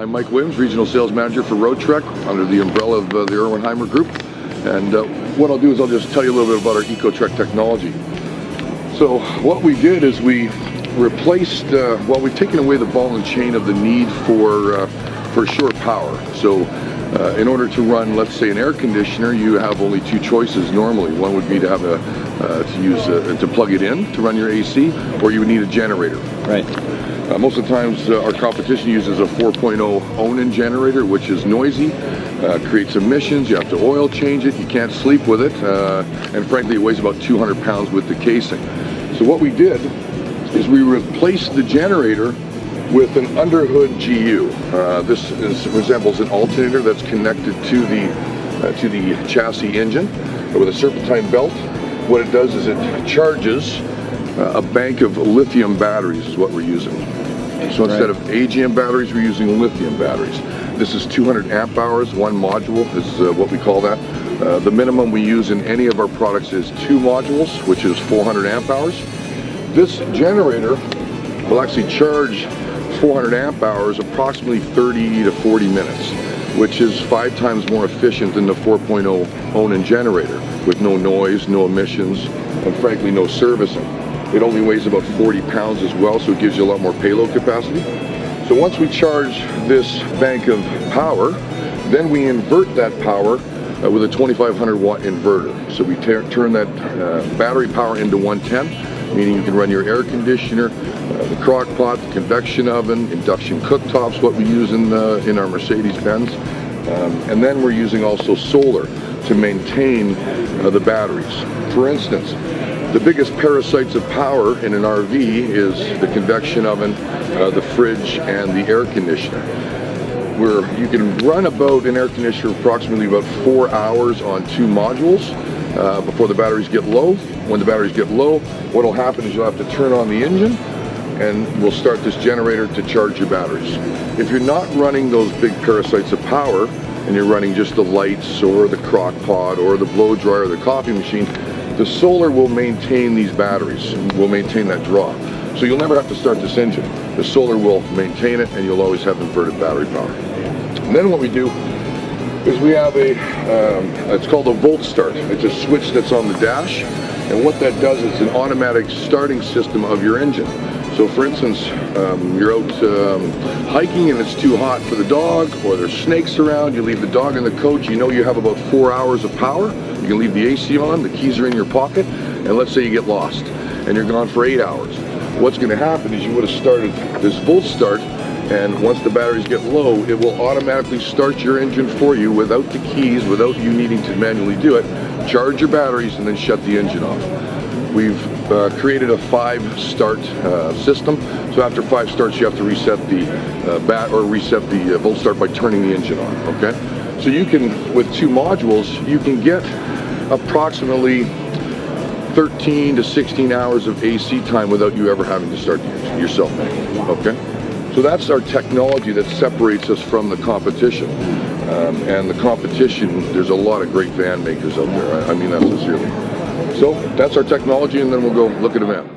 I'm Mike Williams, Regional Sales Manager for Roadtrek under the umbrella of the Erwinheimer Group. And what I'll do is I'll just tell you a little bit about our Ecotrek technology. So what we did is we replaced, we've taken away the ball and chain of the need for short power. So in order to run, let's say, an air conditioner, you have only two choices normally. One would be to have to plug it in to run your AC, or you would need a generator. Right. Most of the times our competition uses a 4.0 Onan generator, which is noisy, creates emissions, you have to oil change it, you can't sleep with it, and frankly it weighs about 200 pounds with the casing. So what we did is we replaced the generator with an underhood GU. This resembles an alternator that's connected to the chassis engine with a serpentine belt. What it does is it charges a bank of lithium batteries is what we're using. So instead of AGM batteries, we're using lithium batteries. This is 200 amp hours, one module is what we call that. The minimum we use in any of our products is 2 modules, which is 400 amp hours. This generator will actually charge 400 amp hours approximately 30 to 40 minutes, which is 5 times more efficient than the 4.0 Onan generator, with no noise, no emissions, and frankly no servicing. It only weighs about 40 pounds as well, so it gives you a lot more payload capacity. So once we charge this bank of power, then we invert that power with a 2500 watt inverter. So we turn that battery power into 110, meaning you can run your air conditioner, the crock pot, the convection oven, induction cooktops, what we use in our Mercedes-Benz. And then we're using also solar to maintain the batteries. For instance, the biggest parasites of power in an RV is the convection oven, the fridge, and the air conditioner. Where you can run about an air conditioner approximately about 4 hours on 2 modules before the batteries get low. When the batteries get low, what will happen is you'll have to turn on the engine and we'll start this generator to charge your batteries. If you're not running those big parasites of power and you're running just the lights or the crock pot or the blow dryer or the coffee machine, the solar will maintain these batteries, will maintain that draw. So you'll never have to start this engine. The solar will maintain it and you'll always have inverted battery power. And then what we do is we have it's called a volt start. It's a switch that's on the dash, and what that does is an automatic starting system of your engine. So for instance, you're out hiking and it's too hot for the dog, or there's snakes around, you leave the dog in the coach, you know you have about 4 hours of power, you can leave the AC on, the keys are in your pocket, and let's say you get lost and you're gone for 8 hours. What's going to happen is you would have started this volt start, and once the batteries get low, it will automatically start your engine for you without the keys, without you needing to manually do it, charge your batteries, and then shut the engine off. We've created a 5-start system, so after 5 starts you have to reset the volt start by turning the engine on, okay? So you can, with 2 modules, you can get approximately 13 to 16 hours of AC time without you ever having to start the engine yourself, okay? So that's our technology that separates us from the competition. And the competition, there's a lot of great van makers out there. I mean that sincerely. So that's our technology, and then we'll go look at a van.